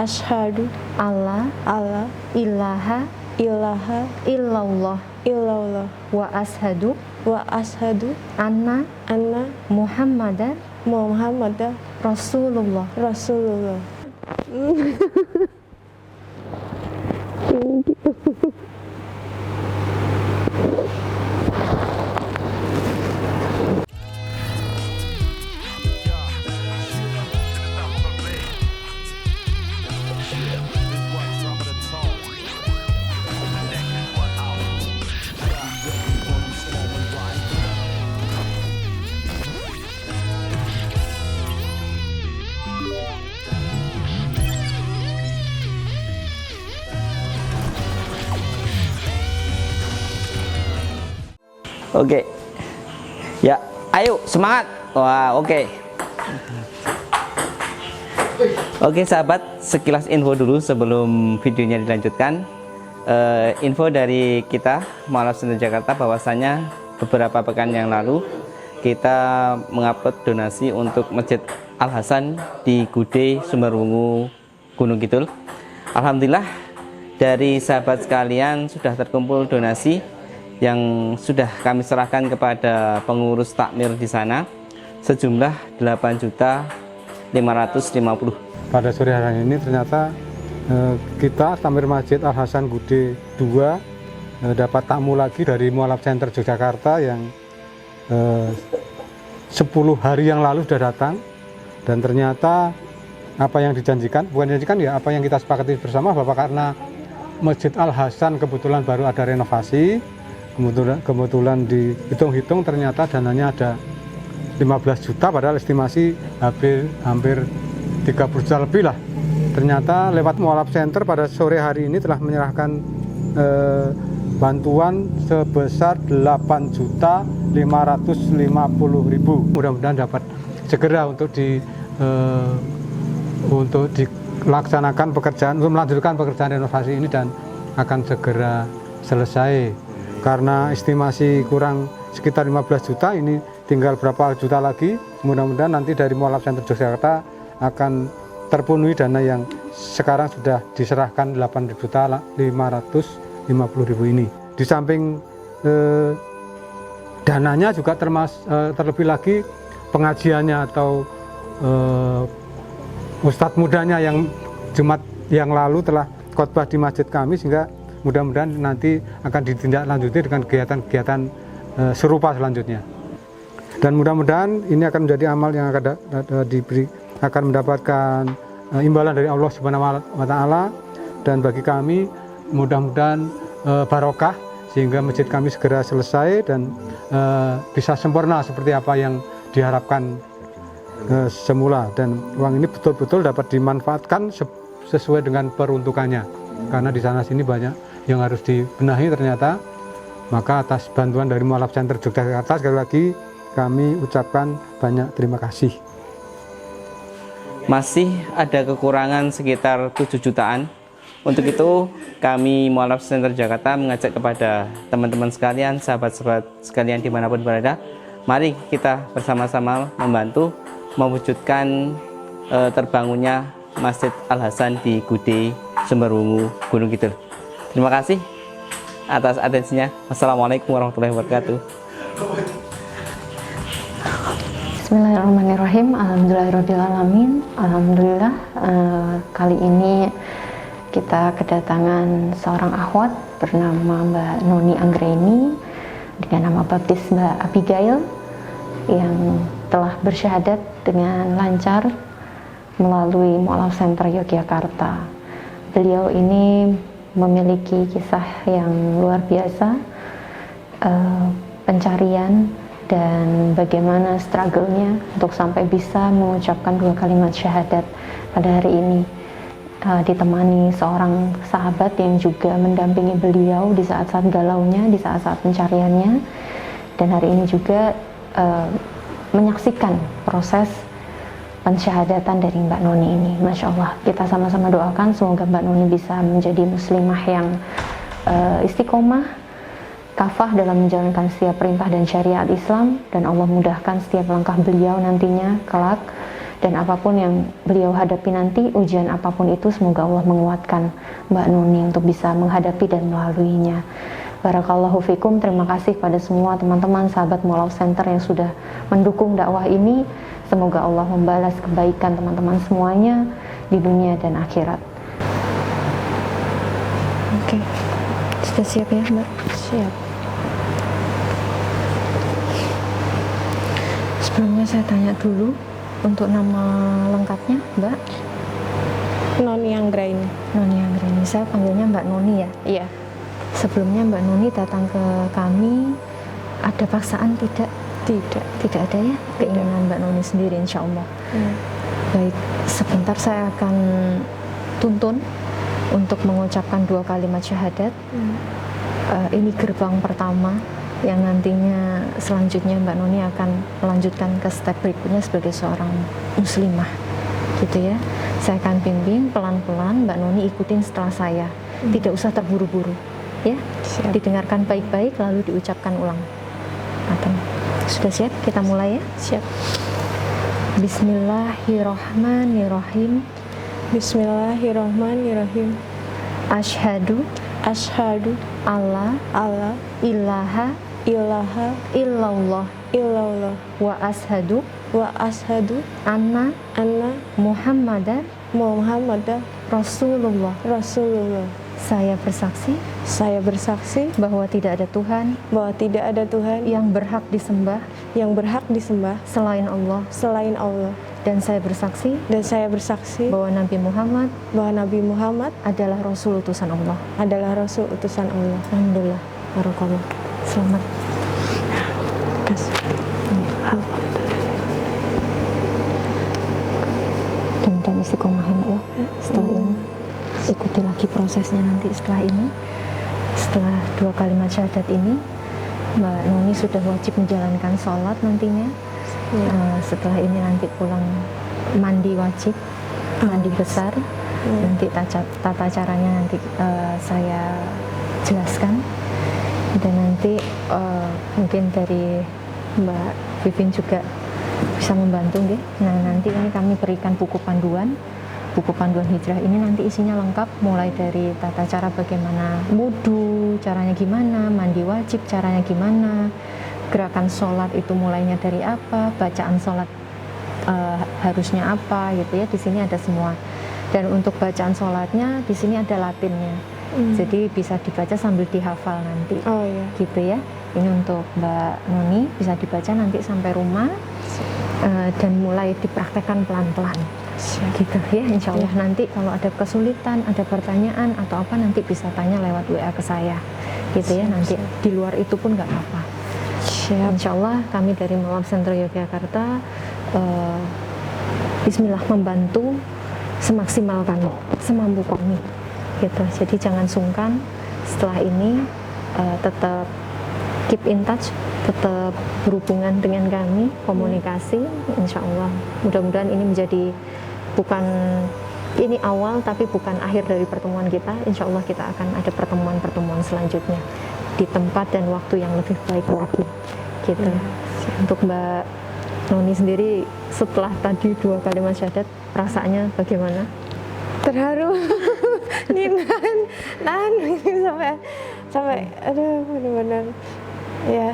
Asyhadu alla alla ilaha ilaha illallah illallah wa ashadu wa asyhadu anna anna Muhammadan Muhammadan Rasulullah. Rasulullah. Oke. Ya, ayo semangat. Wah, oke. Oke sahabat, sekilas info dulu sebelum videonya dilanjutkan. Info dari kita Mu'alaf Center Jakarta bahwasanya beberapa pekan yang lalu kita mengupload donasi untuk Masjid Al Hasan di Gude, Sumberwungu, Gunung Kidul. Alhamdulillah dari sahabat sekalian sudah terkumpul donasi yang sudah kami serahkan kepada pengurus takmir di sana sejumlah 8.550.000. Pada sore hari ini ternyata kita takmir Masjid Al Hasan Gude 2 dapat tamu lagi dari Mu'alaf Center Yogyakarta yang 10 hari yang lalu sudah datang, dan ternyata apa yang dijanjikan, bukan dijanjikan ya, apa yang kita sepakati bersama bahwa karena Masjid Al Hasan kebetulan baru ada renovasi, kebetulan dihitung-hitung ternyata dananya ada 15 juta padahal estimasi hampir 30 juta lebih lah. Ternyata lewat Mu'alaf Center pada sore hari ini telah menyerahkan bantuan sebesar 8.550.000. Mudah-mudahan dapat segera untuk dilaksanakan pekerjaan, untuk melanjutkan pekerjaan renovasi ini dan akan segera selesai. Karena estimasi kurang sekitar 15 juta, ini tinggal berapa juta lagi. Mudah-mudahan nanti dari Mu'alaf Center Yogyakarta akan terpenuhi dana yang sekarang sudah diserahkan 8.550.000 ini. Di samping dananya juga terlebih lagi pengajiannya atau Ustadz mudanya yang Jumat yang lalu telah khotbah di masjid kami, sehingga mudah-mudahan nanti akan ditindaklanjuti dengan kegiatan-kegiatan serupa selanjutnya. Dan mudah-mudahan ini akan menjadi amal yang akan mendapatkan imbalan dari Allah Subhanahu wa Ta'ala, dan bagi kami mudah-mudahan barokah sehingga masjid kami segera selesai dan bisa sempurna seperti apa yang diharapkan semula, dan uang ini betul-betul dapat dimanfaatkan sesuai dengan peruntukannya, karena di sana sini banyak yang harus dibenahi ternyata. Maka atas bantuan dari Mu'alaf Center Yogyakarta sekali lagi kami ucapkan banyak terima kasih. Masih ada kekurangan sekitar 7 jutaan. Untuk itu kami Mu'alaf Center Jakarta mengajak kepada teman-teman sekalian, sahabat-sahabat sekalian dimanapun berada, mari kita bersama-sama membantu mewujudkan terbangunnya Masjid Al Hasan di Gude, Sumberwungu, Gunung Kidul. Terima kasih atas atensinya. Wassalamualaikum warahmatullahi wabarakatuh. Bismillahirrahmanirrahim. Alhamdulillahirrahmanirrahim. Alhamdulillah, kali ini kita kedatangan seorang akhwat bernama Mbak Noni Anggreni dengan nama baptis Mbak Abigail yang telah bersyahadat dengan lancar melalui Mu'alaf Center Yogyakarta. Beliau ini memiliki kisah yang luar biasa, pencarian dan bagaimana struggle-nya untuk sampai bisa mengucapkan 2 kalimat syahadat pada hari ini, ditemani seorang sahabat yang juga mendampingi beliau di saat-saat galaunya, di saat-saat pencariannya, dan hari ini juga menyaksikan proses pensyahadatan dari Mbak Noni ini. Masya Allah, kita sama-sama doakan semoga Mbak Noni bisa menjadi muslimah yang istiqomah, kafah dalam menjalankan setiap perintah dan syariat Islam, dan Allah mudahkan setiap langkah beliau nantinya kelak dan apapun yang beliau hadapi nanti, ujian apapun itu, semoga Allah menguatkan Mbak Nuni untuk bisa menghadapi dan melaluinya. Barakallahu fikum. Terima kasih pada semua teman-teman sahabat Mualaf Center yang sudah mendukung dakwah ini. Semoga Allah membalas kebaikan teman-teman semuanya di dunia dan akhirat. Oke. Sudah siap ya, Mbak? Siap. Sebelumnya saya tanya dulu untuk nama lengkapnya, Mbak? Noni Anggraini. Noni Anggraini. Saya panggilnya Mbak Noni ya. Iya. Sebelumnya Mbak Noni datang ke kami, ada paksaan tidak? Tidak ada ya? Keinginan Mbak Noni sendiri, insya Allah. Baik, sebentar saya akan tuntun untuk mengucapkan 2 kalimat syahadat. Ini gerbang pertama yang nantinya selanjutnya Mbak Noni akan melanjutkan ke step berikutnya sebagai seorang muslimah, gitu ya. Saya akan bimbing pelan-pelan, Mbak Noni ikutin setelah saya. Tidak usah terburu-buru, ya. Siap. Didengarkan baik-baik lalu diucapkan ulang. Sudah siap? Kita mulai ya. Siap. Bismillahirrahmanirrahim. Bismillahirrahmanirrahim. Asyhadu Asyhadu alla alla ilaha ilaha illallah illallah wa ashadu wa ashadu anna anna Muhammadan Muhammadan Rasulullah. Rasulullah. Saya bersaksi Saya bersaksi bahwa tidak ada Tuhan bahwa tidak ada Tuhan yang berhak disembah yang berhak disembah selain Allah, selain Allah, dan saya bersaksi dan saya bersaksi bahwa Nabi Muhammad bahwa Nabi Muhammad adalah Rasul utusan Allah. adalah Rasul utusan Allah. Alhamdulillah. Barakallah. Selamat. Dan istiqomah ya. Setelah ini ikuti lagi prosesnya nanti setelah ini. Setelah 2 kalimat syahadat ini, Mbak Noni sudah wajib menjalankan sholat nantinya. Setelah ini nanti pulang mandi wajib, mandi besar. Nanti tata caranya nanti saya jelaskan. Dan nanti mungkin dari Mbak Vivin juga bisa membantu ya. Nah, nanti ini kami berikan buku panduan hijrah ini, nanti isinya lengkap, mulai dari tata cara bagaimana wudu, caranya gimana, mandi wajib caranya gimana, gerakan sholat itu mulainya dari apa, bacaan sholat harusnya apa gitu ya. Di sini ada semua. Dan untuk bacaan sholatnya di sini ada latinnya. Jadi bisa dibaca sambil dihafal nanti. Oh iya. Gitu ya. Ini untuk Mbak Noni, bisa dibaca nanti sampai rumah dan mulai dipraktekkan pelan-pelan. Gitu ya, insya Allah. Nanti kalau ada kesulitan, ada pertanyaan atau apa, nanti bisa tanya lewat WA ke saya. Gitu ya, nanti di luar itu pun nggak apa-apa. Insya Allah kami dari Mualaf Center Yogyakarta Bismillah membantu semaksimal kami, semampu kami. Gitu. Jadi jangan sungkan. Setelah ini tetap keep in touch, tetap berhubungan dengan kami, komunikasi, insya Allah. Mudah-mudahan ini menjadi ini awal tapi bukan akhir dari pertemuan kita. Insya Allah kita akan ada pertemuan-pertemuan selanjutnya di tempat dan waktu yang lebih baik lagi. Gitu. Untuk Mbak Noni sendiri setelah tadi 2 kalimat syahadat, perasaannya bagaimana? Terharu. Nahan sampai aduh, benar-benar ya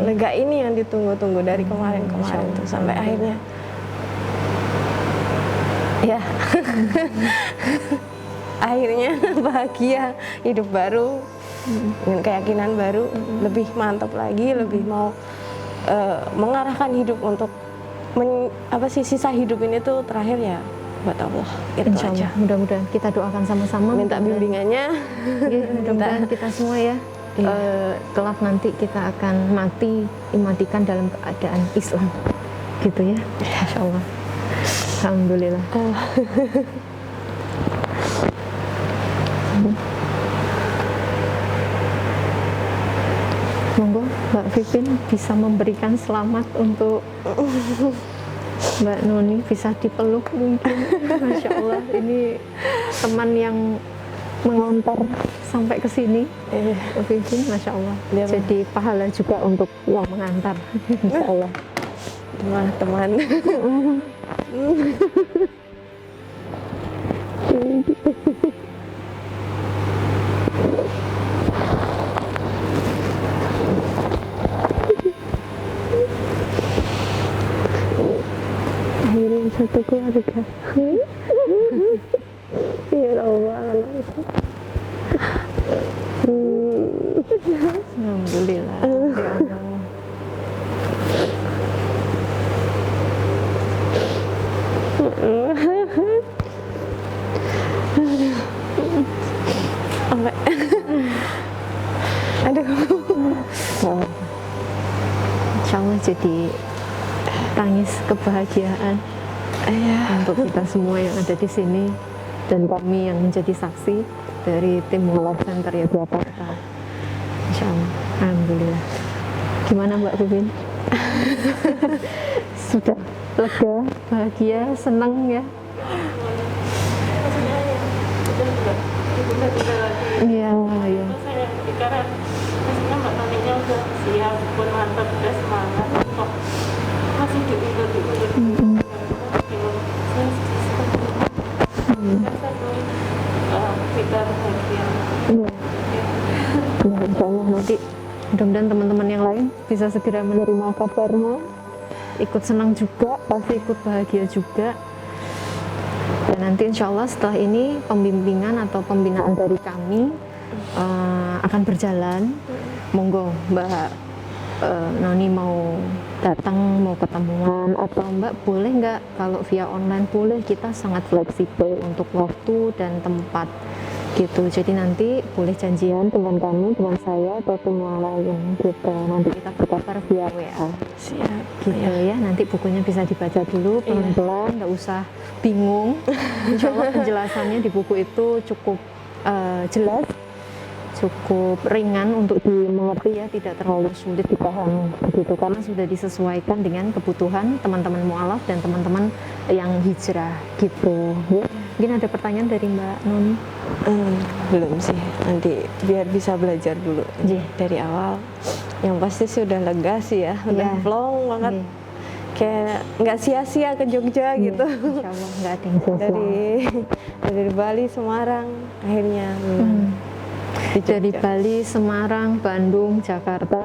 lega ini yang ditunggu-tunggu dari kemarin tuh sampai akhirnya ya akhirnya bahagia, hidup baru dengan keyakinan baru, lebih mantap lagi, lebih mau mengarahkan hidup untuk sisa hidup ini tuh terakhir ya buat Allah. Insya Allah. Mudah-mudahan kita doakan sama-sama. Minta bimbingannya. Mudah-mudahan kita semua ya. Kelak nanti kita akan dimatikan dalam keadaan Islam. Gitu ya. Insya Allah. Alhamdulillah. Monggo Mbak Vivin bisa memberikan selamat untuk Mbak Noni, bisa dipeluk mungkin. Masya Allah, ini teman yang mengantar sampai ke sini. Mbak Vivin, Masya Allah. Jadi pahala juga untuk yang mengantar. Insya Allah. teman-teman. Akhirnya satu keluarga. Ya Allah, Alhamdulillah. Ya Allah. sampai aduh. Insya Allah jadi tangis kebahagiaan untuk kita semua yang ada di sini dan kami yang menjadi saksi dari tim Mualaf Center Yogyakarta. Insya Allah, alhamdulillah. Gimana Mbak Bubin? Sudah lega, bahagia, senang ya? Iya, iya. Saya karena maksudnya Mbak Taninya udah siap, pun mantap, udah semangat, kok masih diundur-undur. Saya satu kita bahagia. Ya, insya Allah nanti mudah-mudahan teman-teman yang lain bisa segera menerima kabarnya, ikut senang juga, pasti ikut bahagia juga. Dan nanti insya Allah setelah ini pembimbingan atau pembinaan dari kami akan berjalan. Monggo Mbak Noni mau datang, mau ketemuan, atau Mbak boleh nggak kalau via online? Boleh, kita sangat fleksibel untuk waktu dan tempat gitu. Jadi nanti boleh janjian dengan kami, dengan saya atau semua lain gitu. Nanti kita berkabar via WA. Siap Gitu ya. Nanti bukunya bisa dibaca dulu pelan-pelan, nggak usah bingung. Insya Allah penjelasannya di buku itu cukup jelas, cukup ringan untuk dimengerti ya, tidak terlalu sulit dipahami begitu, karena sudah disesuaikan dengan kebutuhan teman-teman mualaf dan teman-teman yang hijrah gitu ya. Mungkin ada pertanyaan dari Mbak Noni? Belum sih, nanti biar bisa belajar dulu dari awal. Yang pasti sih udah lega sih ya, udah plong banget. Kayak nggak sia-sia ke Jogja gitu. Insya Allah nggak ada yang sia-sia. dari Bali, Semarang, akhirnya di Dari Jogja. Bali, Semarang, Bandung, Jakarta,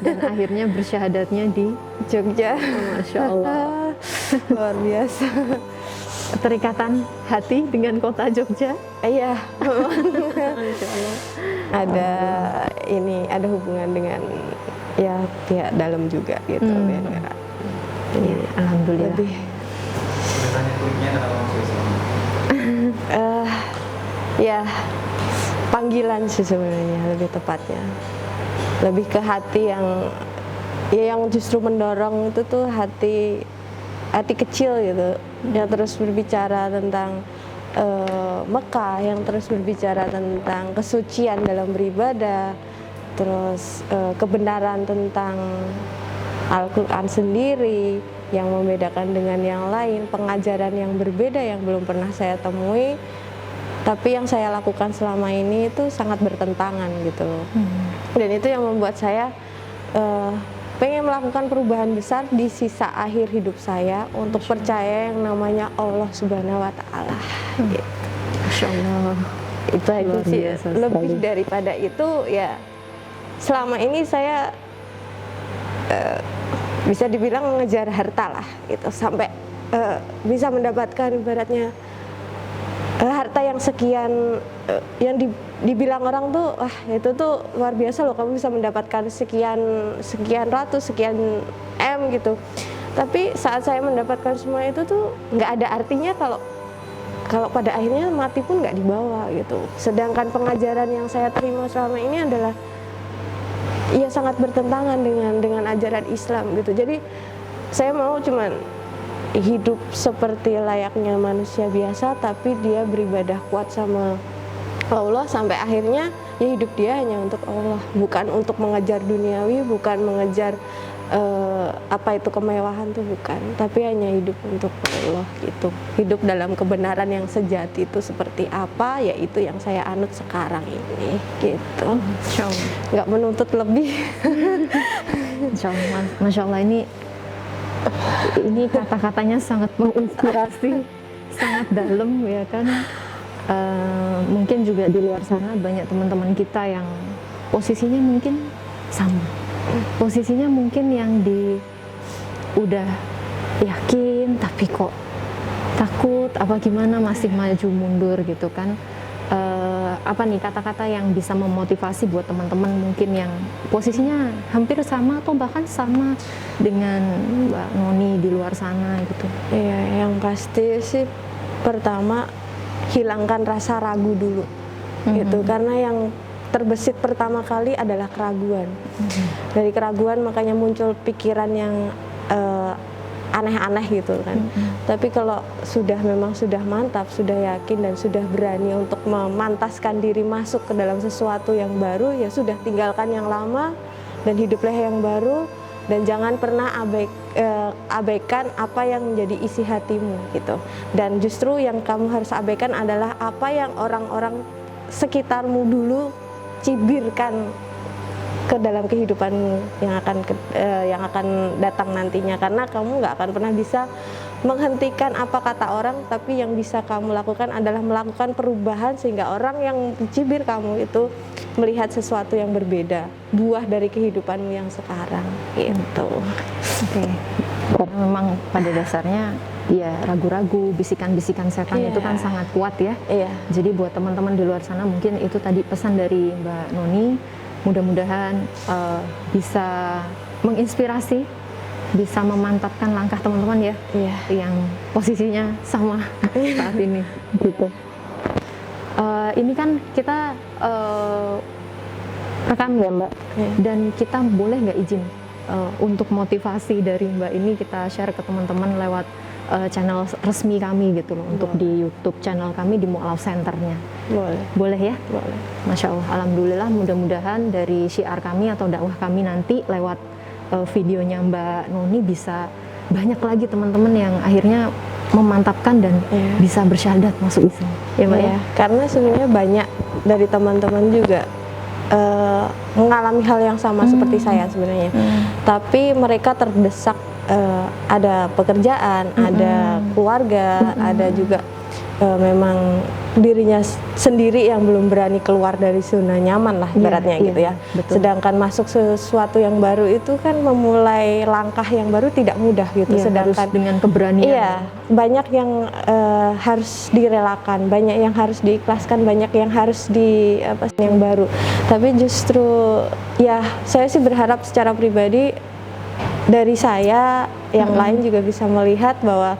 dan akhirnya bersyahadatnya di Jogja. Masya Allah. Luar biasa. Keterikatan hati dengan kota Jogja. Iya, Masya Allah. ada hubungan dengan ya pihak dalam juga gitu. Biar Ya, alhamdulillah. lebih ya panggilan sih sebenarnya, lebih tepatnya lebih ke hati yang justru mendorong itu tuh hati kecil gitu, yang terus berbicara tentang Mekah, yang terus berbicara tentang kesucian dalam beribadah, terus kebenaran tentang Al-Quran sendiri yang membedakan dengan yang lain, pengajaran yang berbeda yang belum pernah saya temui, tapi yang saya lakukan selama ini itu sangat bertentangan gitu. Dan itu yang membuat saya pengen melakukan perubahan besar di sisa akhir hidup saya untuk percaya yang namanya Allah Subhanahu wa Ta'ala. Gitu. Masya Allah. Itu aja Luar sih. biasa Lebih sekali. daripada itu ya, selama ini saya bisa dibilang mengejar harta lah gitu, sampai bisa mendapatkan ibaratnya harta yang sekian, yang dibilang orang tuh wah itu tuh luar biasa loh, kamu bisa mendapatkan sekian ratus, sekian M gitu. Tapi saat saya mendapatkan semua itu tuh nggak ada artinya kalau pada akhirnya mati pun nggak dibawa gitu. Sedangkan pengajaran yang saya terima selama ini adalah ya sangat bertentangan dengan ajaran Islam gitu. Jadi saya mau cuman hidup seperti layaknya manusia biasa, tapi dia beribadah kuat sama Allah sampai akhirnya ya hidup dia hanya untuk Allah, bukan untuk mengejar duniawi, bukan mengejar apa itu kemewahan tuh, bukan, tapi hanya hidup untuk Allah gitu. Hidup dalam kebenaran yang sejati itu seperti apa, yaitu yang saya anut sekarang ini gitu. Insya Allah. Nggak menuntut lebih. Insya Allah. Masya Allah, ini Ini kata-katanya sangat menginspirasi, sangat dalam ya kan. Mungkin juga di luar sana banyak teman-teman kita yang posisinya mungkin sama, posisinya mungkin yang udah yakin tapi kok takut apa gimana, masih maju mundur gitu kan. Apa nih kata-kata yang bisa memotivasi buat teman-teman mungkin yang posisinya hampir sama atau bahkan sama dengan Mbak Noni di luar sana gitu? Iya, yang pasti sih pertama hilangkan rasa ragu dulu, gitu. Karena yang terbesit pertama kali adalah keraguan. Dari keraguan makanya muncul pikiran yang aneh-aneh gitu kan. Tapi kalau memang sudah mantap, sudah yakin dan sudah berani untuk memantaskan diri masuk ke dalam sesuatu yang baru, ya sudah, tinggalkan yang lama dan hiduplah yang baru, dan jangan pernah abaikan apa yang menjadi isi hatimu gitu. Dan justru yang kamu harus abaikan adalah apa yang orang-orang sekitarmu dulu cibirkan ke dalam kehidupanmu yang akan datang nantinya, karena kamu nggak akan pernah bisa menghentikan apa kata orang, tapi yang bisa kamu lakukan adalah melakukan perubahan sehingga orang yang mencibir kamu itu melihat sesuatu yang berbeda, buah dari kehidupanmu yang sekarang gitu. Oke. Karena memang pada dasarnya ya ragu-ragu, bisikan-bisikan setan itu kan sangat kuat ya. Iya. Jadi buat teman-teman di luar sana mungkin itu tadi pesan dari Mbak Noni, mudah-mudahan bisa menginspirasi, bisa memantapkan langkah teman-teman ya, yang posisinya sama saat ini gitu. Ini kan kita rekam ya Mbak, dan kita boleh nggak izin untuk motivasi dari Mbak ini kita share ke teman-teman lewat channel resmi kami gitu loh, untuk di YouTube channel kami di Mu'alaf Centernya. Boleh ya? Boleh. Masya Allah, alhamdulillah, mudah-mudahan dari syiar kami atau dakwah kami nanti lewat videonya Mbak Noni bisa banyak lagi teman-teman yang akhirnya memantapkan dan bisa bersyahadat masuk Islam. Ya Mbak ya? Karena sebenarnya banyak dari teman-teman juga mengalami hal yang sama seperti saya sebenarnya. Tapi mereka terdesak, ada pekerjaan, ada keluarga, ada juga memang dirinya sendiri yang belum berani keluar dari zona nyaman lah ibaratnya gitu ya. Betul. Sedangkan masuk sesuatu yang baru itu kan memulai langkah yang baru tidak mudah gitu. Sedangkan harus dengan keberanian. Iya, banyak yang harus direlakan, banyak yang harus diikhlaskan, banyak yang harus yang baru. Tapi justru ya saya sih berharap secara pribadi dari saya yang lain juga bisa melihat bahwa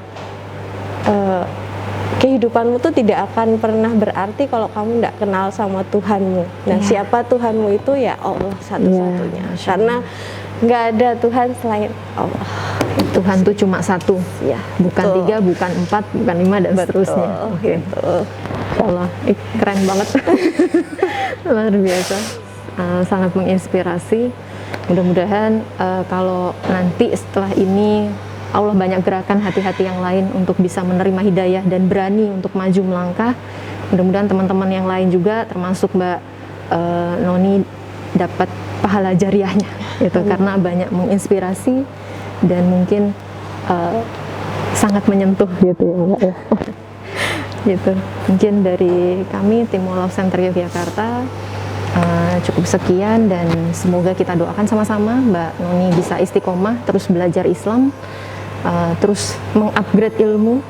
kehidupanmu tuh tidak akan pernah berarti kalau kamu tidak kenal sama Tuhanmu. Nah, siapa Tuhanmu itu? Ya Allah satu-satunya. Karena nggak ada Tuhan selain Allah. Tuhan tuh cuma satu, bukan tiga, bukan empat, bukan lima, dan seterusnya. Oke. Insya Allah, keren banget, luar biasa, sangat menginspirasi. Mudah-mudahan kalau nanti setelah ini Allah banyak gerakan hati-hati yang lain untuk bisa menerima hidayah dan berani untuk maju melangkah. Mudah-mudahan teman-teman yang lain juga, termasuk Mbak Noni, dapat pahala jariahnya, gitu, karena banyak menginspirasi dan mungkin sangat menyentuh, gitu ya Mbak ya. Gitu. Mungkin dari kami tim Mu'alaf Center Yogyakarta cukup sekian, dan semoga kita doakan sama-sama Mbak Noni bisa istiqomah, terus belajar Islam, terus mengupgrade ilmu,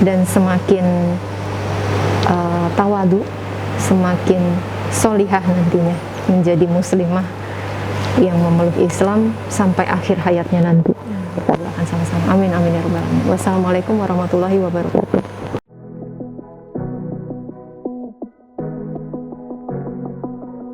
dan semakin tawadu, semakin solihah nantinya, menjadi muslimah yang memeluk Islam sampai akhir hayatnya nanti. Kita doakan sama-sama. Amin amin ya rabbal alamin. Wassalamualaikum warahmatullahi wabarakatuh.